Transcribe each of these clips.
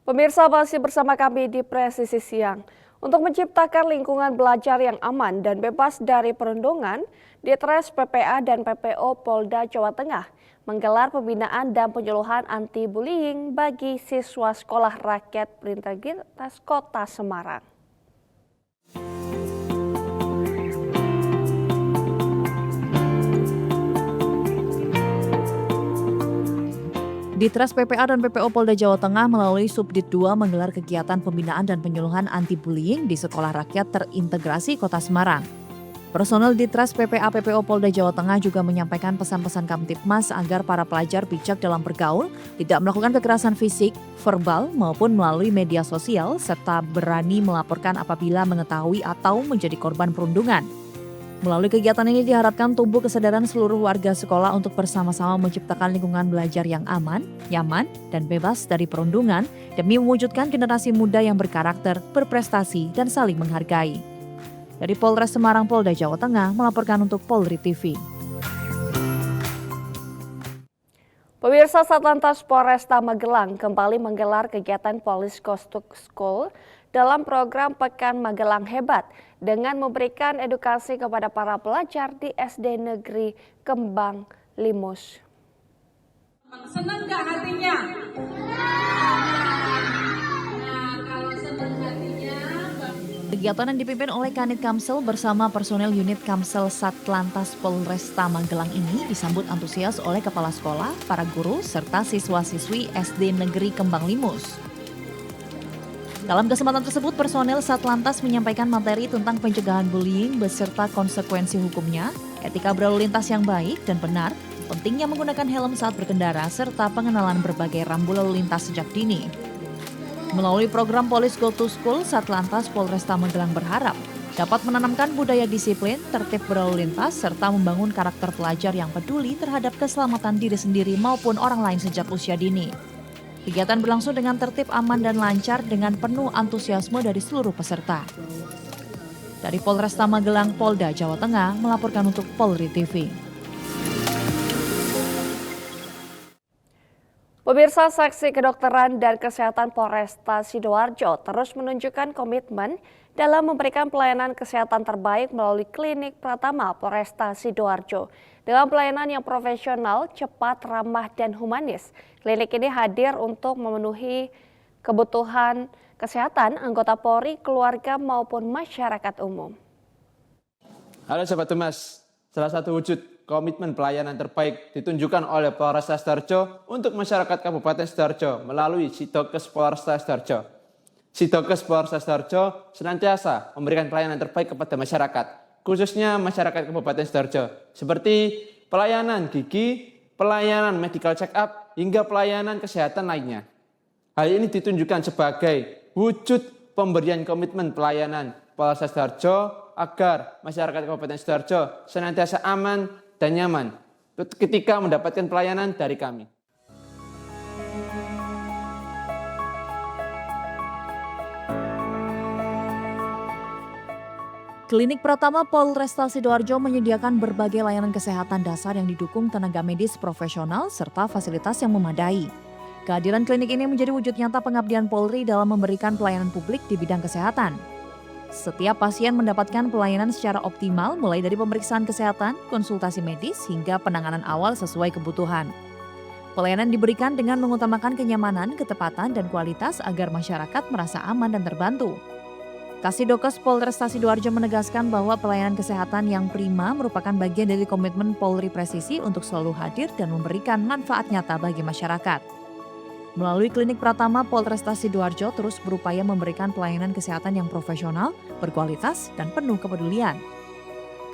Pemirsa, masih bersama kami di Presisi Siang. Untuk menciptakan lingkungan belajar yang aman dan bebas dari perundungan, Ditres PPA dan PPO Polda Jawa Tengah menggelar pembinaan dan penyuluhan anti-bullying bagi siswa sekolah rakyat berintegritas Kota Semarang. Ditres PPA dan PPO Polda Jawa Tengah melalui Subdit 2 menggelar kegiatan pembinaan dan penyuluhan anti-bullying di Sekolah Rakyat Terintegrasi Kota Semarang. Personel Ditres PPA PPO Polda Jawa Tengah juga menyampaikan pesan-pesan Kamtibmas agar para pelajar bijak dalam bergaul, tidak melakukan kekerasan fisik, verbal maupun melalui media sosial, serta berani melaporkan apabila mengetahui atau menjadi korban perundungan. Melalui kegiatan ini diharapkan tumbuh kesadaran seluruh warga sekolah untuk bersama-sama menciptakan lingkungan belajar yang aman, nyaman, dan bebas dari perundungan demi mewujudkan generasi muda yang berkarakter, berprestasi, dan saling menghargai. Dari Polres Semarang, Polda Jawa Tengah melaporkan untuk Polri TV. Pemirsa, Satlantas Polresta Magelang kembali menggelar kegiatan Police Goes to School dalam program Pekan Magelang Hebat dengan memberikan edukasi kepada para pelajar di SD Negeri Kembang Limus. Senang nggak hatinya? Nah, kalau senang hatinya... Kegiatan yang dipimpin oleh Kanit Kamsel bersama personel unit Kamsel Satlantas Polresta Magelang ini disambut antusias oleh kepala sekolah, para guru, serta siswa-siswi SD Negeri Kembang Limus. Dalam kesempatan tersebut, personel Satlantas menyampaikan materi tentang pencegahan bullying beserta konsekuensi hukumnya, etika berlalu lintas yang baik dan benar, pentingnya menggunakan helm saat berkendara, serta pengenalan berbagai rambu lalu lintas sejak dini. Melalui program Police Go to School, Satlantas Polresta Magelang berharap dapat menanamkan budaya disiplin, tertib berlalu lintas, serta membangun karakter pelajar yang peduli terhadap keselamatan diri sendiri maupun orang lain sejak usia dini. Kegiatan berlangsung dengan tertib, aman, dan lancar dengan penuh antusiasme dari seluruh peserta. Dari Polresta Magelang, Polda Jawa Tengah melaporkan untuk Polri TV. Pemirsa, Seksi Kedokteran dan Kesehatan Polresta Sidoarjo terus menunjukkan komitmen dalam memberikan pelayanan kesehatan terbaik melalui Klinik Pratama Polresta Sidoarjo. Dengan pelayanan yang profesional, cepat, ramah, dan humanis, klinik ini hadir untuk memenuhi kebutuhan kesehatan anggota Polri, keluarga, maupun masyarakat umum. Halo Sobat Tumas, salah satu wujud komitmen pelayanan terbaik ditunjukkan oleh Polresta Sidoarjo untuk masyarakat Kabupaten Sidoarjo melalui Sidokes Polresta Sidoarjo. Sidokes Polresta Sidoarjo senantiasa memberikan pelayanan terbaik kepada masyarakat, khususnya masyarakat Kabupaten Sidoarjo, seperti pelayanan gigi, pelayanan medical check-up, hingga pelayanan kesehatan lainnya. Hal ini ditunjukkan sebagai wujud pemberian komitmen pelayanan Polresta Sidoarjo agar masyarakat Kabupaten Sidoarjo senantiasa aman dan nyaman ketika mendapatkan pelayanan dari kami. Klinik Pratama Polresta Sidoarjo menyediakan berbagai layanan kesehatan dasar yang didukung tenaga medis profesional serta fasilitas yang memadai. Kehadiran klinik ini menjadi wujud nyata pengabdian Polri dalam memberikan pelayanan publik di bidang kesehatan. Setiap pasien mendapatkan pelayanan secara optimal mulai dari pemeriksaan kesehatan, konsultasi medis, hingga penanganan awal sesuai kebutuhan. Pelayanan diberikan dengan mengutamakan kenyamanan, ketepatan, dan kualitas agar masyarakat merasa aman dan terbantu. Kasidokes Polresta Sidoarjo menegaskan bahwa pelayanan kesehatan yang prima merupakan bagian dari komitmen Polri Presisi untuk selalu hadir dan memberikan manfaat nyata bagi masyarakat. Melalui Klinik Pratama, Polresta Sidoarjo terus berupaya memberikan pelayanan kesehatan yang profesional, berkualitas, dan penuh kepedulian.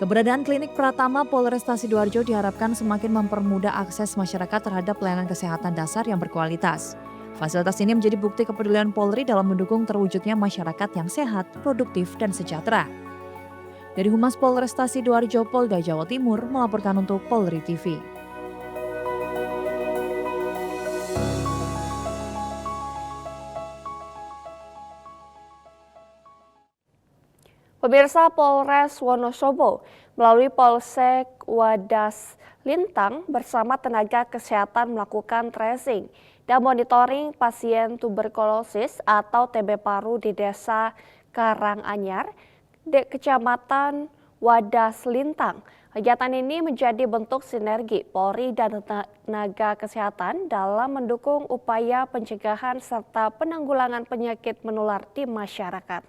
Keberadaan Klinik Pratama Polresta Sidoarjo diharapkan semakin mempermudah akses masyarakat terhadap pelayanan kesehatan dasar yang berkualitas. Fasilitas ini menjadi bukti kepedulian Polri dalam mendukung terwujudnya masyarakat yang sehat, produktif, dan sejahtera. Dari Humas Polresta Sidoarjo, Polda Jawa Timur melaporkan untuk Polri TV. Pemirsa, Polres Wonosobo melalui Polsek Wadas Lintang bersama tenaga kesehatan melakukan tracing dan monitoring pasien tuberkulosis atau TB paru di Desa Karanganyar, Kecamatan Wadas Lintang. Kegiatan ini menjadi bentuk sinergi Polri dan tenaga kesehatan dalam mendukung upaya pencegahan serta penanggulangan penyakit menular di masyarakat.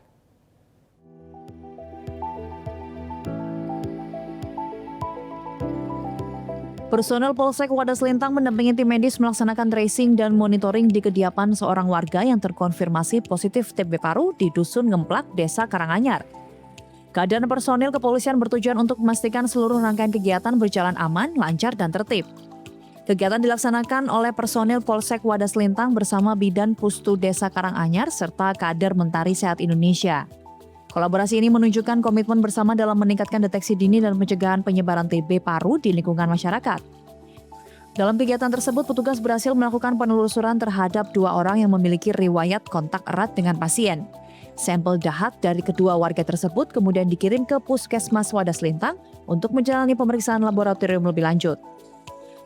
Personel Polsek Wadas Lintang mendampingi tim medis melaksanakan tracing dan monitoring di kediaman seorang warga yang terkonfirmasi positif TB paru di Dusun Ngemplak, Desa Karanganyar. Keadaan personil kepolisian bertujuan untuk memastikan seluruh rangkaian kegiatan berjalan aman, lancar, dan tertib. Kegiatan dilaksanakan oleh personil Polsek Wadas Lintang bersama Bidan Pustu Desa Karanganyar serta kader Mentari Sehat Indonesia. Kolaborasi ini menunjukkan komitmen bersama dalam meningkatkan deteksi dini dan pencegahan penyebaran TB paru di lingkungan masyarakat. Dalam kegiatan tersebut, petugas berhasil melakukan penelusuran terhadap 2 orang yang memiliki riwayat kontak erat dengan pasien. Sampel dahak dari kedua warga tersebut kemudian dikirim ke Puskesmas Wadas Lintang untuk menjalani pemeriksaan laboratorium lebih lanjut.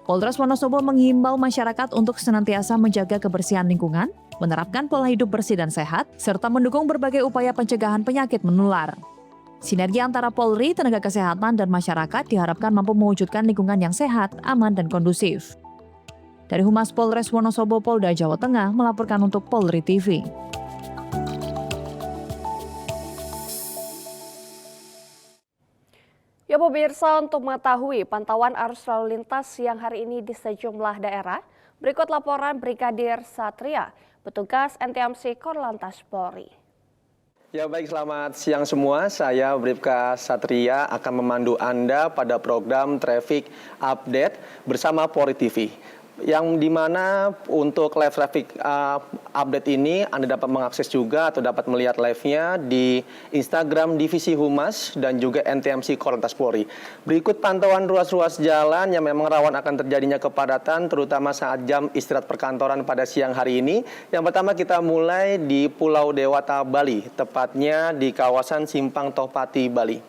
Polres Wonosobo menghimbau masyarakat untuk senantiasa menjaga kebersihan lingkungan, menerapkan pola hidup bersih dan sehat, serta mendukung berbagai upaya pencegahan penyakit menular. Sinergi antara Polri, tenaga kesehatan, dan masyarakat diharapkan mampu mewujudkan lingkungan yang sehat, aman, dan kondusif. Dari Humas Polres Wonosobo, Polda Jawa Tengah melaporkan untuk Polri TV. Ya pemirsa, untuk mengetahui pantauan arus lalu lintas siang hari ini di sejumlah daerah, berikut laporan Brigadir Satria, petugas NTMC Korlantas Polri. Ya baik, selamat siang semua. Saya Bribka Satria akan memandu Anda pada program Traffic Update bersama Polri TV. Yang dimana untuk live traffic update ini Anda dapat mengakses juga atau dapat melihat live-nya di Instagram Divisi Humas dan juga NTMC Korlantas Polri. Berikut pantauan ruas-ruas jalan yang memang rawan akan terjadinya kepadatan terutama saat jam istirahat perkantoran pada siang hari ini. Yang pertama kita mulai di Pulau Dewata, Bali, tepatnya di kawasan Simpang Tohpati, Bali.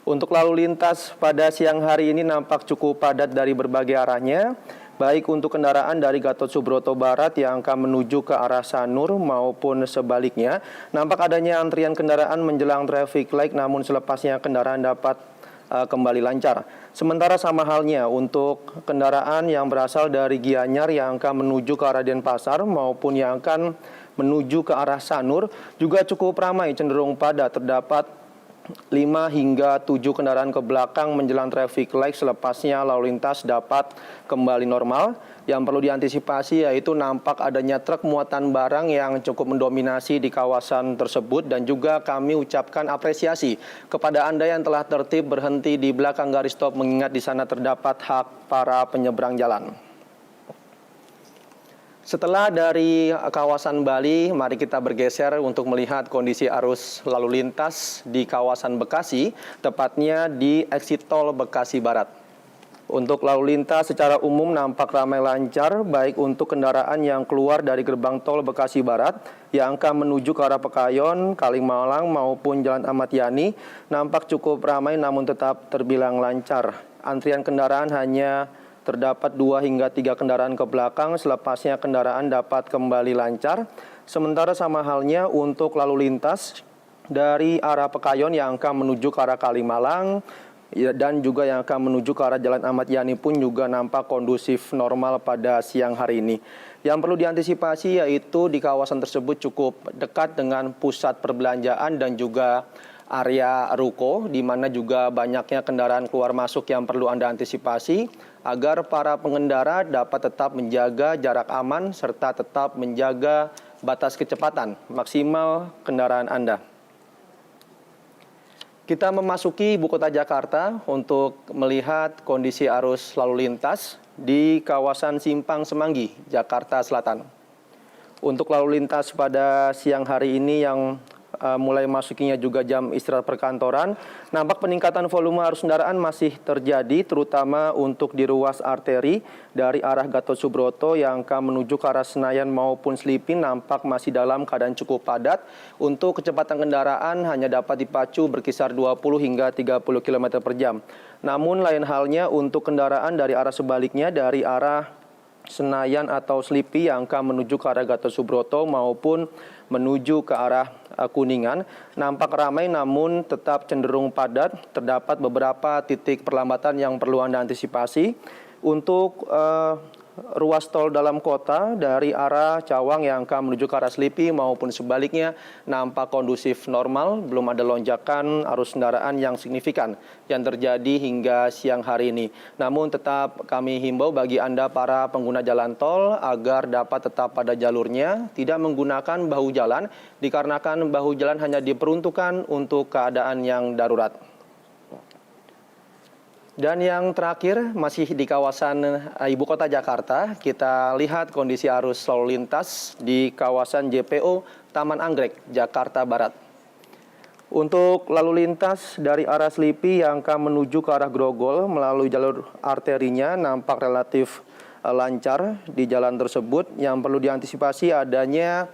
Untuk lalu lintas pada siang hari ini nampak cukup padat dari berbagai arahnya. Baik untuk kendaraan dari Gatot Subroto Barat yang akan menuju ke arah Sanur maupun sebaliknya. Nampak adanya antrian kendaraan menjelang traffic light, namun selepasnya kendaraan dapat kembali lancar. Sementara sama halnya untuk kendaraan yang berasal dari Gianyar yang akan menuju ke arah Denpasar maupun yang akan menuju ke arah Sanur juga cukup ramai, cenderung padat. Terdapat 5 hingga 7 kendaraan ke belakang menjelang traffic light, selepasnya lalu lintas dapat kembali normal. Yang perlu diantisipasi yaitu nampak adanya truk muatan barang yang cukup mendominasi di kawasan tersebut, dan juga kami ucapkan apresiasi kepada Anda yang telah tertib berhenti di belakang garis stop mengingat di sana terdapat hak para penyeberang jalan. Setelah dari kawasan Bali, mari kita bergeser untuk melihat kondisi arus lalu lintas di kawasan Bekasi, tepatnya di exit tol Bekasi Barat. Untuk lalu lintas secara umum nampak ramai lancar, baik untuk kendaraan yang keluar dari gerbang tol Bekasi Barat yang akan menuju ke arah Pekayon, Kalimalang maupun Jalan Ahmad Yani, nampak cukup ramai namun tetap terbilang lancar. Antrian kendaraan hanya terdapat 2 hingga 3 kendaraan ke belakang, selepasnya kendaraan dapat kembali lancar. Sementara sama halnya untuk lalu lintas dari arah Pekayon yang akan menuju ke arah Kalimalang dan juga yang akan menuju ke arah Jalan Ahmad Yani pun juga nampak kondusif normal pada siang hari ini. Yang perlu diantisipasi yaitu di kawasan tersebut cukup dekat dengan pusat perbelanjaan dan juga area ruko, di mana juga banyaknya kendaraan keluar masuk yang perlu Anda antisipasi agar para pengendara dapat tetap menjaga jarak aman serta tetap menjaga batas kecepatan maksimal kendaraan Anda. Kita memasuki ibu kota Jakarta untuk melihat kondisi arus lalu lintas di kawasan Simpang Semanggi, Jakarta Selatan. Untuk lalu lintas pada siang hari ini yang mulai masukinya juga jam istirahat perkantoran, nampak peningkatan volume arus kendaraan masih terjadi, terutama untuk di ruas arteri dari arah Gatot Subroto yang akan menuju ke arah Senayan maupun Selipi nampak masih dalam keadaan cukup padat. Untuk kecepatan kendaraan hanya dapat dipacu berkisar 20 hingga 30 km per jam. Namun lain halnya untuk kendaraan dari arah sebaliknya dari arah Senayan atau Selipi yang akan menuju ke arah Gatot Subroto maupun menuju ke arah Kuningan nampak ramai namun tetap cenderung padat. Terdapat beberapa titik perlambatan yang perlu Anda antisipasi. Untuk ruas tol dalam kota dari arah Cawang yang akan menuju ke arah Selipi maupun sebaliknya nampak kondusif normal, belum ada lonjakan arus kendaraan yang signifikan yang terjadi hingga siang hari ini. Namun tetap kami himbau bagi Anda para pengguna jalan tol agar dapat tetap pada jalurnya, tidak menggunakan bahu jalan dikarenakan bahu jalan hanya diperuntukkan untuk keadaan yang darurat. Dan yang terakhir masih di kawasan Ibu Kota Jakarta, kita lihat kondisi arus lalu lintas di kawasan JPO Taman Anggrek, Jakarta Barat. Untuk lalu lintas dari arah Selipi yang akan menuju ke arah Grogol melalui jalur arterinya nampak relatif lancar di jalan tersebut. Yang perlu diantisipasi adanya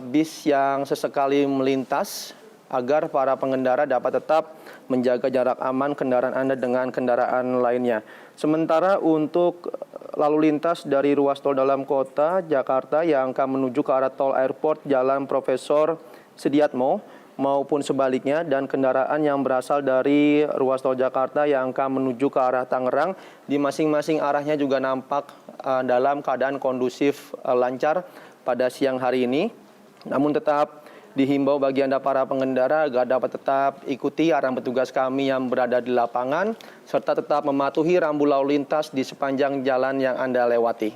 bis yang sesekali melintas agar para pengendara dapat tetap menjaga jarak aman kendaraan Anda dengan kendaraan lainnya. Sementara untuk lalu lintas dari ruas tol dalam kota Jakarta yang akan menuju ke arah tol airport Jalan Profesor Sudiatmo maupun sebaliknya dan kendaraan yang berasal dari ruas tol Jakarta yang akan menuju ke arah Tangerang di masing-masing arahnya juga nampak dalam keadaan kondusif lancar pada siang hari ini. Namun tetap dihimbau bagi Anda para pengendara agar dapat tetap ikuti arahan petugas kami yang berada di lapangan serta tetap mematuhi rambu lalu lintas di sepanjang jalan yang Anda lewati.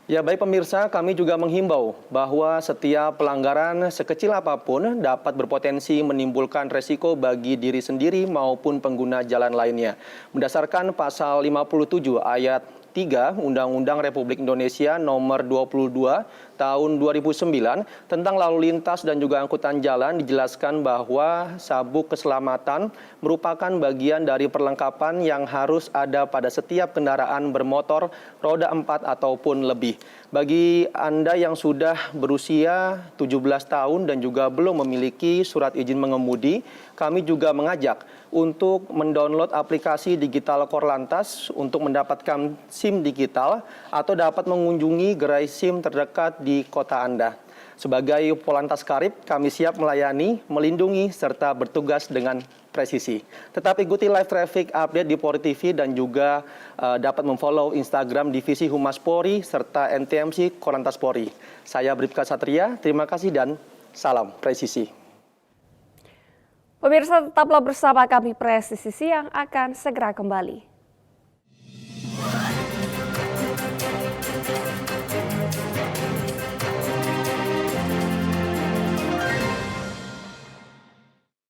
Ya baik pemirsa, kami juga menghimbau bahwa setiap pelanggaran sekecil apapun dapat berpotensi menimbulkan resiko bagi diri sendiri maupun pengguna jalan lainnya. Berdasarkan pasal 57 ayat 3 Undang-Undang Republik Indonesia Nomor 22 Tahun 2009 tentang lalu lintas dan juga angkutan jalan dijelaskan bahwa sabuk keselamatan merupakan bagian dari perlengkapan yang harus ada pada setiap kendaraan bermotor roda 4 ataupun lebih. Bagi Anda yang sudah berusia 17 tahun dan juga belum memiliki surat izin mengemudi, kami juga mengajak untuk mendownload aplikasi digital Korlantas untuk mendapatkan SIM digital atau dapat mengunjungi gerai SIM terdekat di kota Anda. Sebagai Polantas Karib, kami siap melayani, melindungi, serta bertugas dengan presisi. Tetap ikuti live traffic update di Polri TV dan juga dapat memfollow Instagram Divisi Humas Polri serta NTMC Korlantas Polri. Saya Bribka Satria, terima kasih dan salam presisi. Pemirsa tetaplah bersama kami, Presisi Siang akan segera kembali.